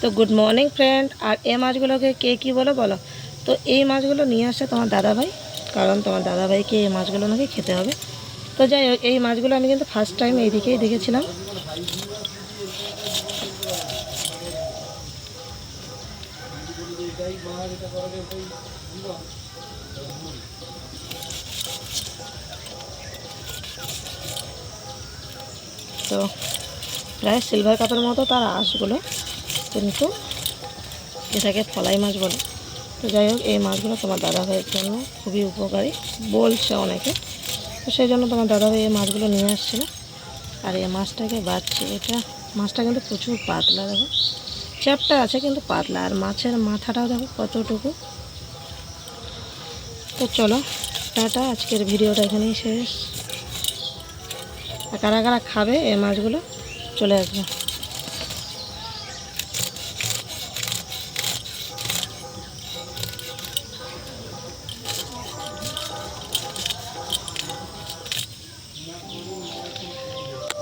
তো good morning friend. আর এই মাছগুলোকে কে কী বলে বলো? তো এই মাছগুলো নিয়ে আসছে তোমার দাদাভাই, কারণ তোমার দাদাভাইকে এই মাছগুলো নাকি খেতে হবে। তো যাই হোক, এই মাছগুলো আমি কিন্তু ফার্স্ট টাইম এইদিকেই দেখেছিলাম। তো প্রায় সিলভার কাপের মতো তার আঁশগুলো, কিন্তু এটাকে ফলাই মাছ বলে। তো যাই হোক, এই মাছগুলো তোমার দাদাভাইয়ের জন্য খুবই উপকারী বলছে অনেকে। তো সেই জন্য তোমার দাদাভাই এই মাছগুলো নিয়ে আসছিলো। আর এই মাছটাকে বাছছে। এটা মাছটা কিন্তু প্রচুর পাতলা, দেখো চ্যাপটা আছে কিন্তু পাতলা। আর মাছের মাথাটাও দেখো কতটুকু। তো চলো টাটা, আজকের ভিডিওটা এখানেই শেষ। আর কারা কারা খাবে এই মাছগুলো চলে আসবে।